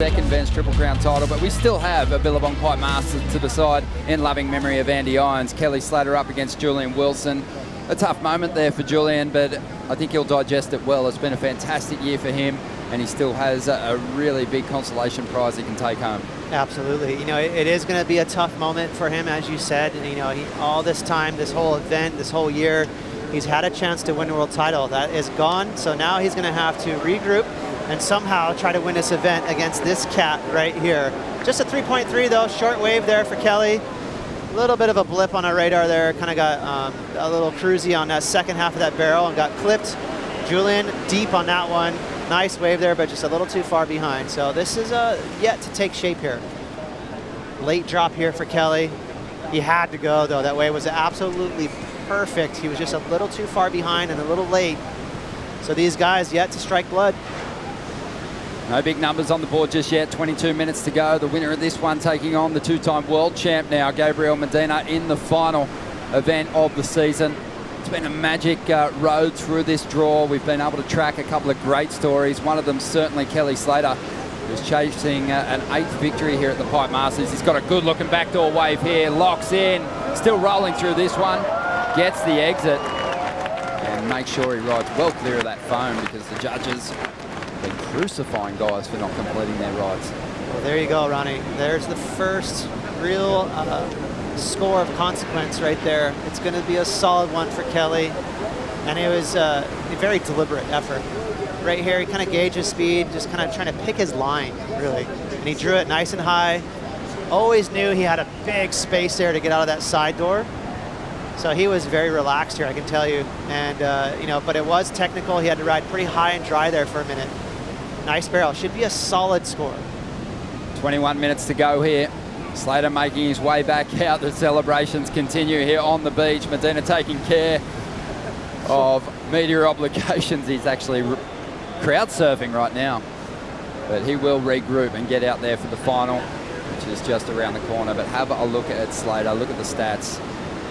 Second Bench Triple Crown title, but we still have a Billabong Pipe Masters to decide in loving memory of Andy Irons. Kelly Slater up against Julian Wilson. A tough moment there for Julian, but I think he'll digest it well. It's been a fantastic year for him, and he still has a really big consolation prize he can take home. Absolutely. You know, it is going to be a tough moment for him, as you said. And, you know, all this time, this whole event, this whole year, he's had a chance to win a world title. That is gone, so now he's going to have to regroup and somehow try to win this event against this cat right here. Just a 3.3 though, short wave there for Kelly. A little bit of a blip on our radar there, kind of got a little cruisy on that second half of that barrel and got clipped. Julian deep on that one. Nice wave there, but just a little too far behind. So this is yet to take shape here. Late drop here for Kelly. He had to go though, that wave was absolutely perfect. He was just a little too far behind and a little late. So these guys yet to strike blood. No big numbers on the board just yet. 22 minutes to go. The winner of this one taking on the two-time world champ now, Gabriel Medina, in the final event of the season. It's been a magic road through this draw. We've been able to track a couple of great stories. One of them certainly Kelly Slater, who's chasing an 8th victory here at the Pipe Masters. He's got a good-looking backdoor wave here. Locks in. Still rolling through this one. Gets the exit. And makes sure he rides well clear of that foam because the judges been crucifying guys for not completing their rides. Well, there you go, Ronnie. There's the first real score of consequence right there. It's going to be a solid one for Kelly, and it was a very deliberate effort. Right here, he kind of gauged his speed, just kind of trying to pick his line, really. And he drew it nice and high. Always knew he had a big space there to get out of that side door. So he was very relaxed here, I can tell you. And, you know, but it was technical. He had to ride pretty high and dry there for a minute. Nice barrel. Should be a solid score. 21 minutes to go here. Slater making his way back out. The celebrations continue here on the beach. Medina taking care of media obligations. He's actually crowd surfing right now. But he will regroup and get out there for the final, which is just around the corner. But have a look at Slater. Look at the stats.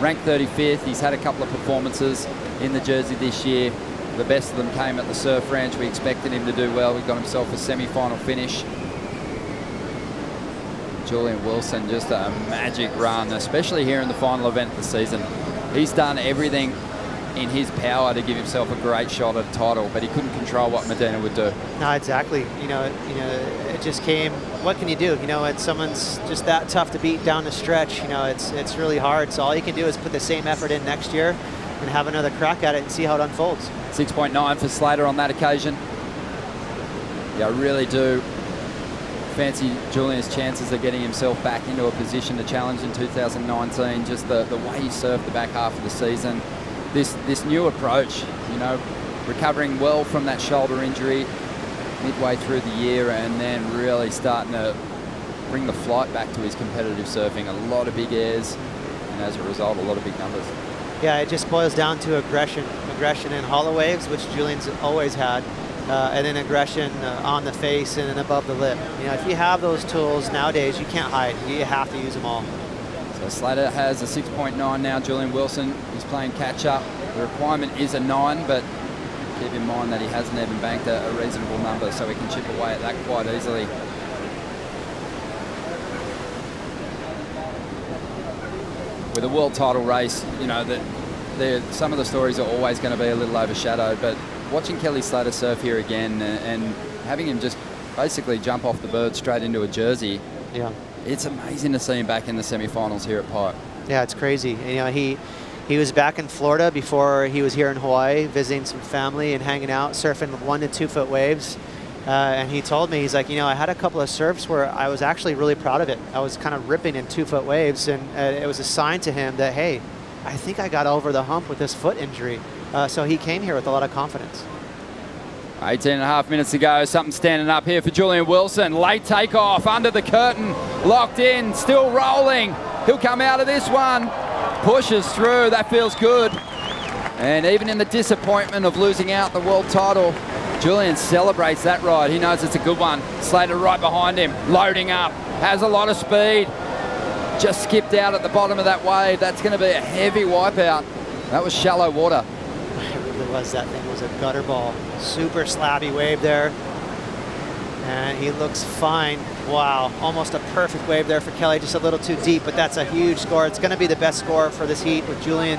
Ranked 35th. He's had a couple of performances in the Jersey this year. The best of them came at the Surf Ranch. We expected him to do well. He got himself a semi-final finish. Julian Wilson, just a magic run, especially here in the final event of the season. He's done everything in his power to give himself a great shot at a title, but he couldn't control what Medina would do. No, exactly. You know, it just came. What can you do? You know, when someone's just that tough to beat down the stretch, you know, it's really hard. So all you can do is put the same effort in next year and have another crack at it and see how it unfolds. 6.9 for Slater on that occasion. Yeah, I really do fancy Julian's chances of getting himself back into a position to challenge in 2019. Just the way he surfed the back half of the season. This new approach, you know, recovering well from that shoulder injury midway through the year and then really starting to bring the flight back to his competitive surfing. A lot of big airs and as a result, a lot of big numbers. Yeah, it just boils down to aggression in hollow waves, which Julian's always had, and then aggression on the face and then above the lip. You know, if you have those tools nowadays, you can't hide. You have to use them all. So Slater has a 6.9 now. Julian Wilson is playing catch up. The requirement is a 9, but keep in mind that he hasn't even banked a reasonable number, so he can chip away at that quite easily. With a world title race, you know, some of the stories are always going to be a little overshadowed, but watching Kelly Slater surf here again and having him just basically jump off the bird straight into a jersey, yeah, it's amazing to see him back in the semi-finals here at Pipe. Yeah, it's crazy. You know, he was back in Florida before he was here in Hawaii, visiting some family and hanging out, surfing 1 to 2 foot waves. And he told me, he's like, you know, I had a couple of surfs where I was actually really proud of it. I was kind of ripping in 2 foot waves, and it was a sign to him that, hey, I think I got over the hump with this foot injury. So he came here with a lot of confidence. 18.5 minutes to go. Something standing up here for Julian Wilson. Late takeoff, under the curtain, locked in, still rolling. He'll come out of this one. Pushes through, that feels good. And even in the disappointment of losing out the world title, Julian celebrates that ride. He knows it's a good one. Slater right behind him, loading up, has a lot of speed. Just skipped out at the bottom of that wave. That's going to be a heavy wipeout. That was shallow water. It really was. That thing was a gutter ball. Super slabby wave there. And he looks fine. Wow, almost a perfect wave there for Kelly, just a little too deep, but that's a huge score. It's going to be the best score for this heat with Julian.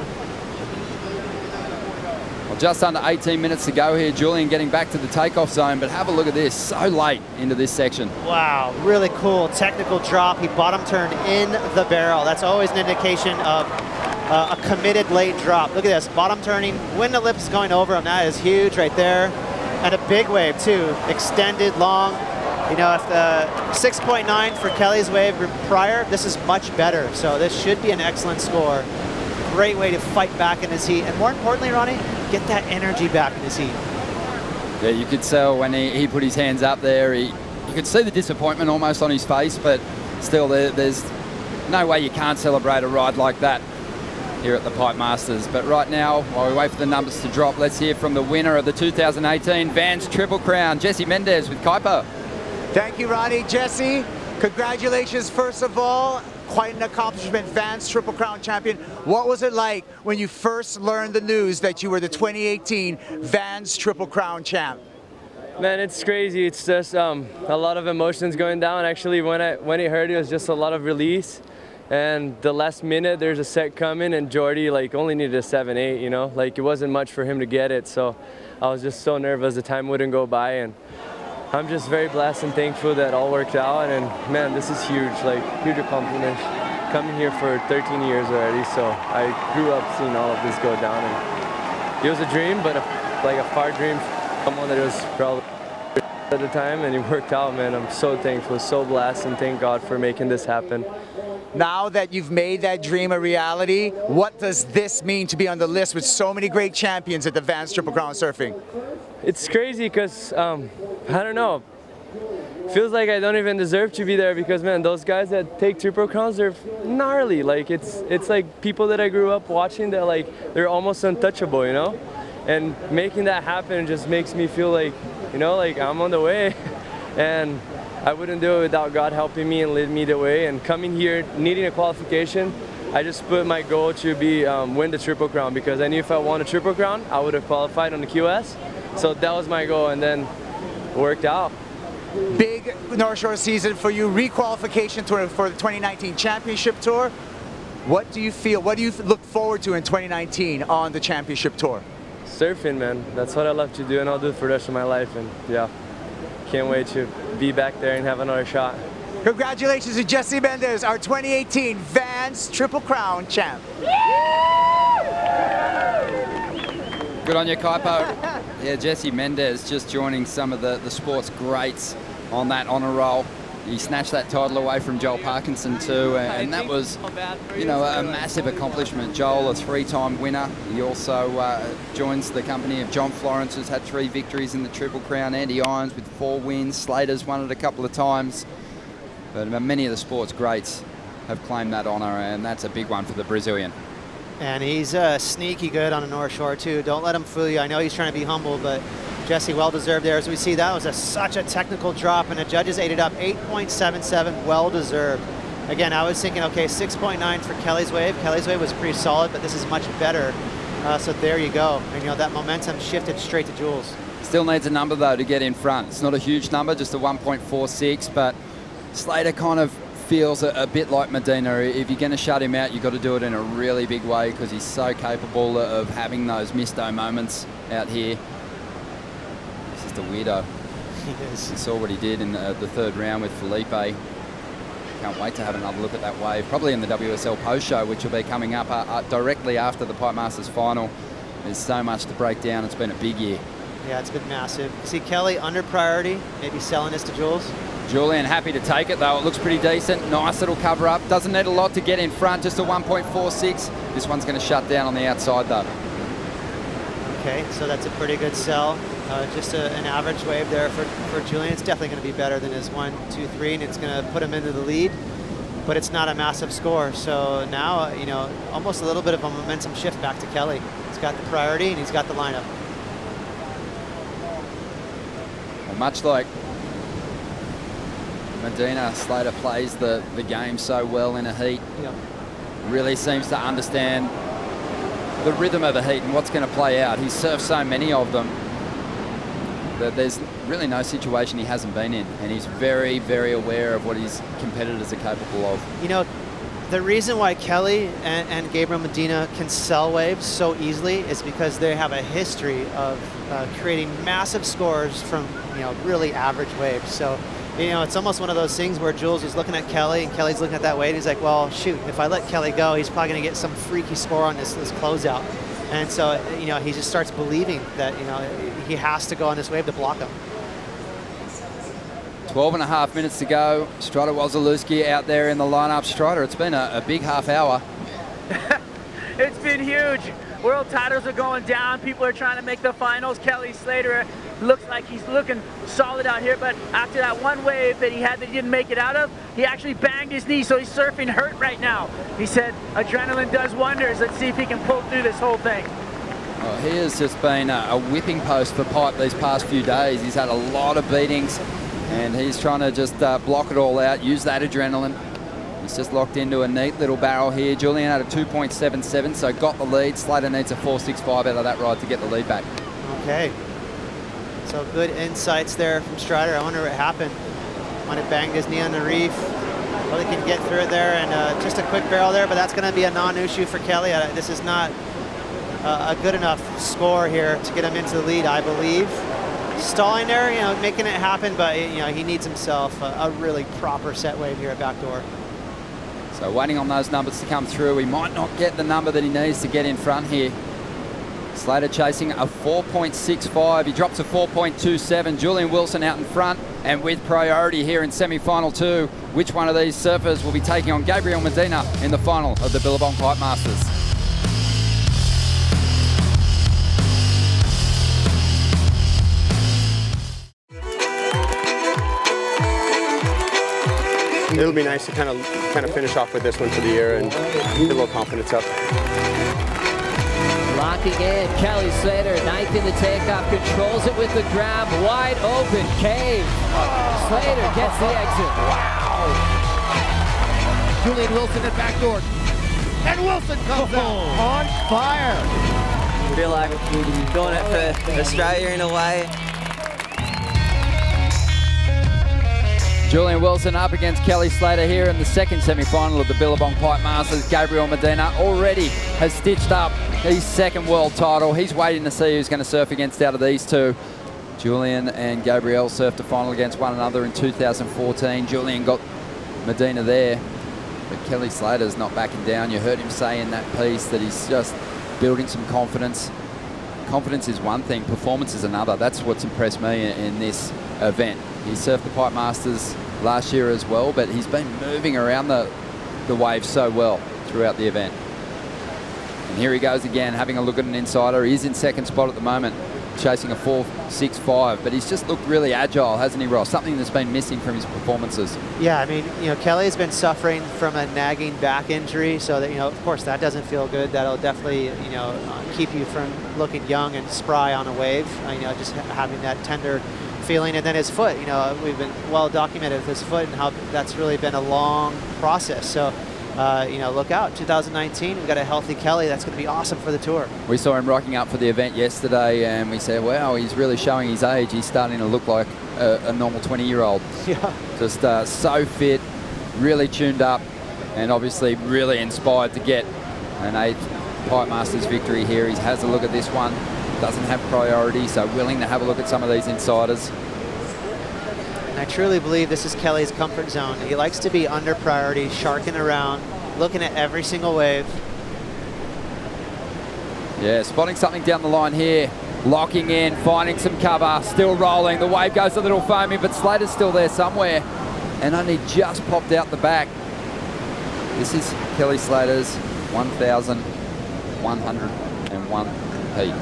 Well, just under 18 minutes to go here. Julian getting back to the takeoff zone, but have a look at this, so late into this section. Wow, really cool technical drop. He bottom turned in the barrel. That's always an indication of a committed late drop. Look at this, bottom turning, when the lip's going over him. That is huge right there. And a big wave too, extended, long. You know, if the 6.9 for Kelly's wave prior, this is much better. So this should be an excellent score. Great way to fight back in this heat. And more importantly, Ronnie, get that energy back in this heat. Yeah, you could tell when he put his hands up there, you could see the disappointment almost on his face, but still there's no way you can't celebrate a ride like that here at the Pipe Masters. But right now, while we wait for the numbers to drop, let's hear from the winner of the 2018 Vans Triple Crown, Jesse Mendez with Kuiper. Thank you, Ronnie. Jesse, congratulations, first of all. Quite an accomplishment, Vans Triple Crown champion. What was it like when you first learned the news that you were the 2018 Vans Triple Crown champ? Man, it's crazy. It's just a lot of emotions going down. Actually, when I heard it was just a lot of release. And the last minute, there's a set coming, and Jordy only needed a 7.8, you know? It wasn't much for him to get it, so I was just so nervous the time wouldn't go by, and I'm just very blessed and thankful that all worked out, and man, this is huge, huge accomplishment. Coming here for 13 years already, so I grew up seeing all of this go down, and it was a dream, but a far dream for someone that was probably at the time, and it worked out, man. I'm so thankful, so blessed, and thank God for making this happen. Now that you've made that dream a reality, what does this mean to be on the list with so many great champions at the Vans Triple Crown Surfing? It's crazy because, I don't know, feels like I don't even deserve to be there because, man, those guys that take Triple Crowns, they're gnarly. It's like people that I grew up watching that, they're almost untouchable, you know? And making that happen just makes me feel I'm on the way. And I wouldn't do it without God helping me and leading me the way. And coming here, needing a qualification, I just put my goal to be win the Triple Crown because I knew if I won a Triple Crown, I would have qualified on the QS. So that was my goal, and then it worked out. Big North Shore season for you, requalification tour for the 2019 Championship Tour. What do you feel, what do you look forward to in 2019 on the Championship Tour? Surfing, man. That's what I love to do, and I'll do it for the rest of my life. And yeah, can't wait to be back there and have another shot. Congratulations to Jesse Mendez, our 2018 Vans Triple Crown champ. Good on you, Kuiper. Yeah, Jesse Mendez just joining some of the sports greats on that honour roll. He snatched that title away from Joel Parkinson too, and that was, a massive accomplishment. Joel, a 3-time winner. He also joins the company of John Florence, who's had 3 victories in the Triple Crown. Andy Irons with 4 wins. Slater's won it a couple of times. But many of the sports greats have claimed that honour, and that's a big one for the Brazilian. And he's sneaky good on the North Shore too. Don't let him fool you. I know he's trying to be humble, but Jesse, well-deserved there. As we see, that was such a technical drop, and the judges ate it up. 8.77, well-deserved. Again, I was thinking, okay, 6.9 for Kelly's wave. Kelly's wave was pretty solid, but this is much better. So there you go. And that momentum shifted straight to Jules. Still needs a number though to get in front. It's not a huge number, just a 1.46, but Slater kind of feels a bit like Medina. If you're going to shut him out, you've got to do it in a really big way because he's so capable of having those misto moments out here. He's just a weirdo. He is. You saw what he did in the 3rd round with Felipe. Can't wait to have another look at that wave, probably in the WSL post show, which will be coming up directly after the Pipe Masters final. There's so much to break down. It's been a big year. Yeah, it's been massive. See Kelly under priority, maybe selling this to Jules. Julian happy to take it though. It looks pretty decent. Nice little cover up. Doesn't need a lot to get in front, just a 1.46. This one's going to shut down on the outside though. Okay, so that's a pretty good sell. Just an average wave there for Julian. It's definitely going to be better than his 1, 2, 3, and it's going to put him into the lead. But it's not a massive score. So now, almost a little bit of a momentum shift back to Kelly. He's got the priority and he's got the lineup. Well, much like Medina, Slater plays the game so well in a heat. Yep. Really seems to understand the rhythm of a heat and what's going to play out. He's surfed so many of them. There's really no situation he hasn't been in, and he's very, very aware of what his competitors are capable of. You know, the reason why Kelly and Gabriel Medina can sell waves so easily is because they have a history of creating massive scores from, you know, really average waves. So, you know, it's almost one of those things where Jules is looking at Kelly and Kelly's looking at that wave. He's like, well, shoot, if I let Kelly go, he's probably going to get some freaky score on this closeout. And so, you know, he just starts believing that, you know, he has to go on this wave to block him. 12.5 minutes to go. Strider Wozalewski out there in the lineup. Strider, it's been a big half hour. It's been huge. World titles are going down. People are trying to make the finals. Kelly Slater looks like he's looking solid out here, but after that one wave that he had that he didn't make it out of, he actually banged his knee, so he's surfing hurt right now. He said adrenaline does wonders. Let's see if he can pull through this whole thing. Well, he has just been a whipping post for Pipe these past few days. He's had a lot of beatings, and he's trying to just block it all out, use that adrenaline. He's just locked into a neat little barrel here. Julian had a 2.77, so got the lead. Slater needs a 4.65 out of that ride to get the lead back. Okay. So good insights there from Strider. I wonder what happened. Might have banged his knee on the reef. Well, he can get through it there, and just a quick barrel there, but that's going to be a non-issue for Kelly. This is not a good enough score here to get him into the lead, I believe. Stalling there, you know, making it happen, but you know, he needs himself a really proper set wave here at backdoor. So waiting on those numbers to come through. He might not get the number that he needs to get in front here. Slater chasing a 4.65. He drops a 4.27. Julian Wilson out in front and with priority here in semi-final 2. Which one of these surfers will be taking on Gabriel Medina in the final of the Billabong Pipe Masters? It'll be nice to kind of finish off with this one for the year and get a little confidence up. Locking in, Kelly Slater, ninth in the takeoff, controls it with the grab, wide open, cave. Slater gets the exit. Wow! Julian Wilson at backdoor. And Wilson comes out on fire. Feel like doing it for Australia in a way. Julian Wilson up against Kelly Slater here in the second semi-final of the Billabong Pipe Masters. Gabriel Medina already has stitched up his second world title. He's waiting to see who's going to surf against out of these two. Julian and Gabriel surfed a final against one another in 2014. Julian got Medina there, but Kelly Slater's not backing down. You heard him say in that piece that he's just building some confidence. Confidence is one thing, performance is another. That's what's impressed me in this event. He surfed the Pipe Masters last year as well, but he's been moving around the wave so well throughout the event. And here he goes again, having a look at an insider. He is in second spot at the moment, chasing a 4.65, but he's just looked really agile, hasn't he, Ross? Something that's been missing from his performances. Yeah, I mean, you know, Kelly's been suffering from a nagging back injury, so that, you know, of course that doesn't feel good. That'll definitely, you know, keep you from looking young and spry on a wave. You know, just having that tender feeling. And then his foot, you know, we've been well documented with his foot and how that's really been a long process. So, you know, look out, 2019, we've got a healthy Kelly. That's going to be awesome for the tour. We saw him rocking up for the event yesterday, and we said, wow, he's really showing his age. He's starting to look like a normal 20-year-old. Yeah. Just so fit, really tuned up, and obviously really inspired to get an 8th Pipe Masters victory here. He has a look at this one. Doesn't have priority, so willing to have a look at some of these insiders. And I truly believe this is Kelly's comfort zone. He likes to be under priority, sharking around, looking at every single wave. Yeah, spotting something down the line here. Locking in, finding some cover, still rolling. The wave goes a little foamy, but Slater's still there somewhere. And only just popped out the back. This is Kelly Slater's 1,101 P.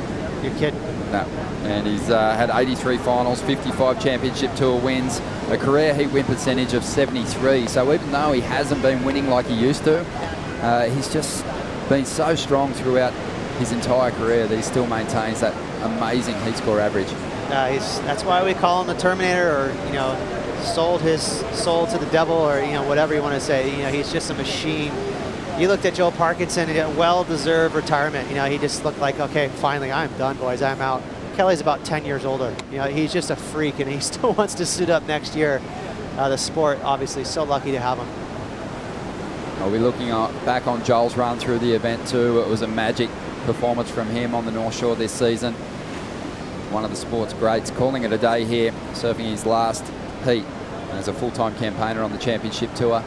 You're kidding. No, and he's had 83 finals, 55 championship tour wins, a career heat win percentage of 73. So even though he hasn't been winning like he used to, he's just been so strong throughout his entire career that he still maintains that amazing heat score average. That's why we call him the Terminator, or, you know, sold his soul to the devil, or, you know, whatever you want to say. You know, he's just a machine. You looked at Joe Parkinson, a well-deserved retirement. You know, he just looked like, okay, finally, I'm done, boys, I'm out. Kelly's about 10 years older. You know, he's just a freak, and he still wants to suit up next year. The sport, obviously, so lucky to have him. I'll be looking back on Joel's run through the event too. It was a magic performance from him on the North Shore this season. One of the sport's greats, calling it a day here, surfing his last heat as a full-time campaigner on the championship tour.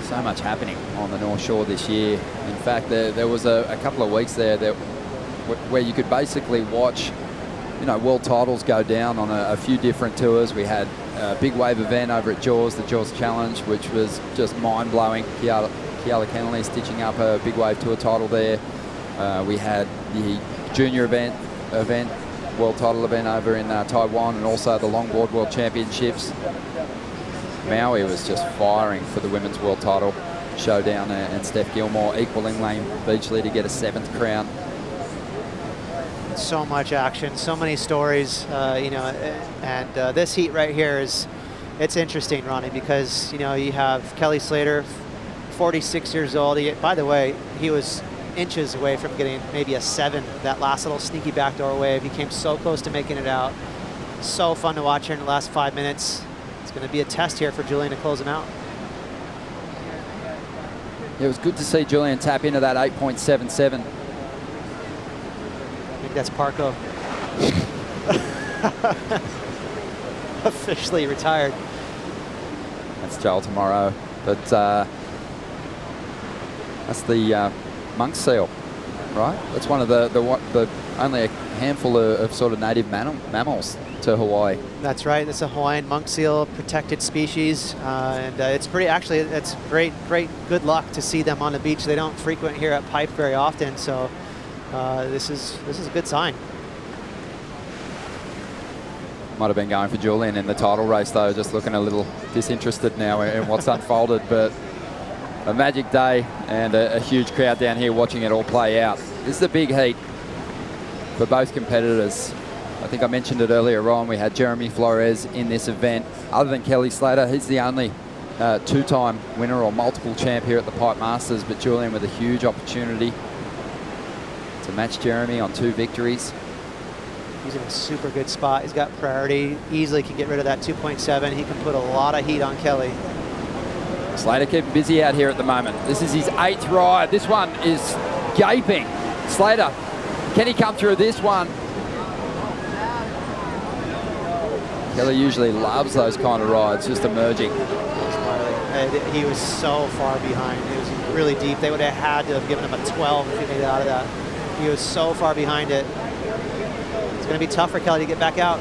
So much happening on the North Shore this year. In fact, there was a couple of weeks there where you could basically watch, you know, world titles go down on a few different tours. We had a big wave event over at Jaws, the Jaws Challenge, which was just mind-blowing. Kiala Kennelly stitching up a big wave tour title there. We had the junior event, world title event over in Taiwan, and also the longboard world championships. Maui was just firing for the women's world title showdown, and Steph Gilmore equaling Lane Beachley to get a 7th crown. So much action, so many stories, you know, and this heat right here it's interesting, Ronnie, because, you know, you have Kelly Slater, 46 years old. By the way, he was inches away from getting maybe a 7, that last little sneaky backdoor wave. He came so close to making it out. So fun to watch here in the last 5 minutes. It's going to be a test here for Julian to close him out. It was good to see Julian tap into that 8.77. I think that's Parko. Officially retired. That's Joel tomorrow, but that's the monk seal, right? That's one of the only a handful of sort of native mammals to Hawaii. That's right. It's a Hawaiian monk seal, protected species, and it's pretty. Actually, it's great. Good luck to see them on the beach. They don't frequent here at Pipe very often, so this is a good sign. Might have been going for Julian in the title race though, just looking a little disinterested now in what's unfolded, but a magic day and a huge crowd down here watching it all play out. This is a big heat for both competitors. I think I mentioned it earlier on, we had Jeremy Flores in this event. Other than Kelly Slater, he's the only 2-time winner or multiple champ here at the Pipe Masters, but Julian with a huge opportunity to match Jeremy on 2 victories. He's in a super good spot. He's got priority. Easily can get rid of that 2.7. He can put a lot of heat on Kelly. Slater keeping busy out here at the moment. This is his 8th ride. This one is gaping. Slater, can he come through this one? Kelly usually loves those kind of rides, just emerging. He was so far behind. It was really deep. They would have had to have given him a 12 if he made it out of that. He was so far behind it. It's going to be tough for Kelly to get back out.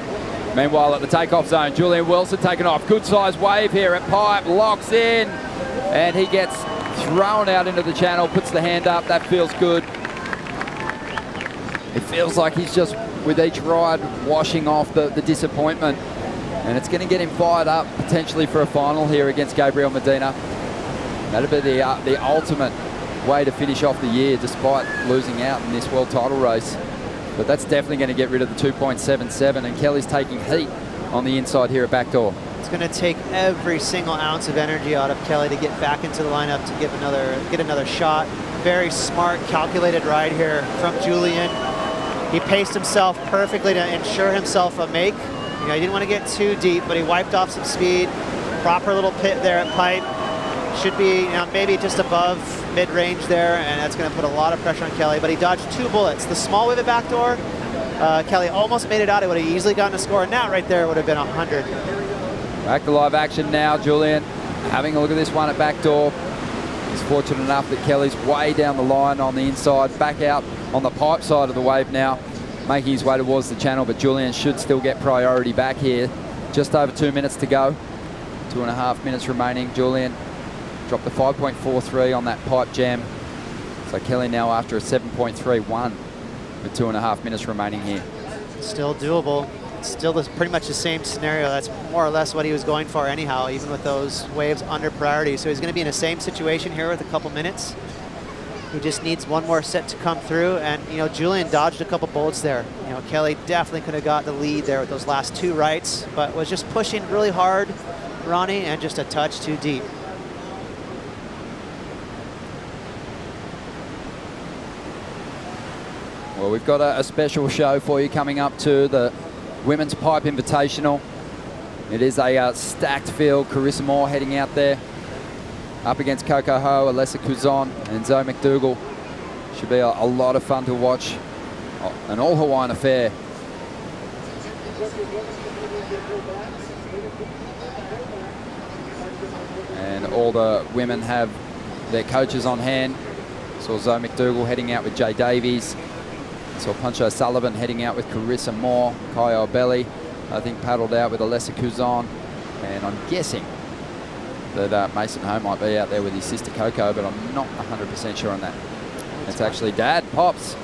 Meanwhile, at the takeoff zone, Julian Wilson taking off. Good size wave here at Pipe, locks in, and he gets thrown out into the channel, puts the hand up. That feels good. It feels like he's just, with each ride, washing off the disappointment. And it's going to get him fired up, potentially for a final here against Gabriel Medina. That'll be the ultimate way to finish off the year, despite losing out in this world title race. But that's definitely going to get rid of the 2.77, and Kelly's taking heat on the inside here at backdoor. It's going to take every single ounce of energy out of Kelly to get back into the lineup to get another shot. Very smart, calculated ride here from Julian. He paced himself perfectly to ensure himself a make. You know, he didn't want to get too deep, but he wiped off some speed. Proper little pit there at Pipe. Should be, you know, maybe just above mid-range there, and that's going to put a lot of pressure on Kelly, but he dodged 2 bullets. The small wave at backdoor, Kelly almost made it out. It would have easily gotten a score, and that right there would have been 100. Back to live action now. Julian having a look at this one at backdoor. He's fortunate enough that Kelly's way down the line on the inside, back out on the Pipe side of the wave now, making his way towards the channel, but Julian should still get priority back here. Just over 2 minutes to go. 2.5 minutes remaining. Julian dropped the 5.43 on that Pipe jam. So Kelly now after a 7.31 with 2.5 minutes remaining here. Still doable. Still pretty much the same scenario. That's more or less what he was going for anyhow, even with those waves under priority. So he's going to be in the same situation here with a couple minutes. He just needs one more set to come through, and you know, Julian dodged a couple bullets there. You know, Kelly definitely could have got the lead there with those last 2 rights, but was just pushing really hard, Ronnie, and just a touch too deep. Well, we've got a special show for you coming up to the Women's Pipe Invitational. It is a stacked field. Carissa Moore heading out there up against Coco Ho, Alessa Kuzon, and Zoe McDougall. Should be a lot of fun to watch. An all-Hawaiian affair. And all the women have their coaches on hand. Saw Zoe McDougall heading out with Jay Davies. Saw Pancho Sullivan heading out with Carissa Moore. Kai O'Belly, I think, paddled out with Alessa Kuzon. And I'm guessing that Mason Ho might be out there with his sister Coco, but I'm not 100% sure on that. It's actually Dad, Pops.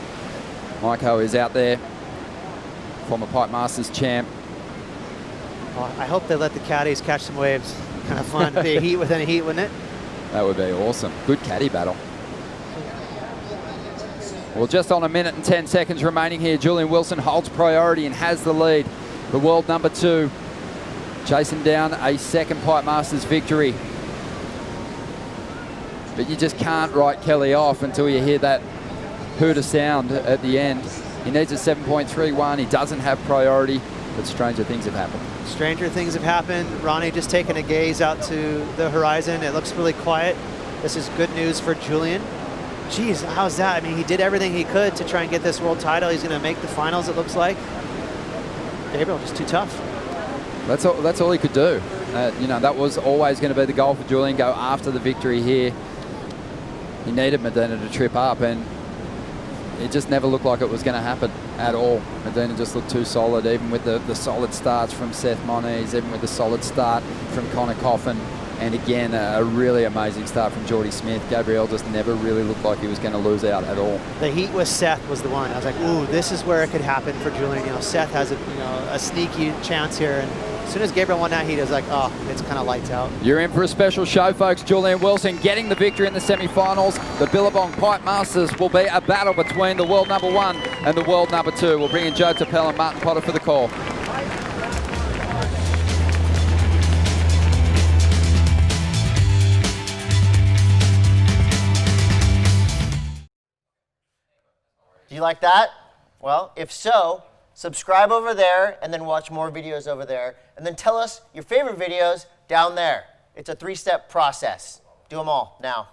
Mike Ho is out there, former Pipe Masters champ. Well, I hope they let the caddies catch some waves. Kind of fun. Be a heat within a heat, wouldn't it? That would be awesome. Good caddy battle. Well, just on 1 minute and 10 seconds remaining here, Julian Wilson holds priority and has the lead. The world number 2 chasing down a second Pipe Masters victory. But you just can't write Kelly off until you hear that hooter sound at the end. He needs a 7.31. He doesn't have priority, but stranger things have happened. Stranger things have happened. Ronnie just taking a gaze out to the horizon. It looks really quiet. This is good news for Julian. Geez, how's that? I mean, he did everything he could to try and get this world title. He's going to make the finals, it looks like. Gabriel, just too tough. That's all he could do. You know, that was always going to be the goal for Julian, go after the victory here. He needed Medina to trip up, and it just never looked like it was going to happen at all. Medina just looked too solid, even with the solid starts from Seth Moniz, even with the solid start from Connor Coffin, and again, a really amazing start from Jordy Smith. Gabriel just never really looked like he was going to lose out at all. The heat with Seth was the one. I was like, ooh, this is where it could happen for Julian. You know, Seth has a sneaky chance here, and as soon as Gabriel won that heat, it was like, oh, it's kind of lights out. You're in for a special show, folks. Julian Wilson getting the victory in the semi-finals. The Billabong Pipe Masters will be a battle between the world number 1 and the world number 2. We'll bring in Joe Tapel and Martin Potter for the call. Do you like that? Well, if so, subscribe over there and then watch more videos over there. And then tell us your favorite videos down there. It's a 3-step process. Do them all now.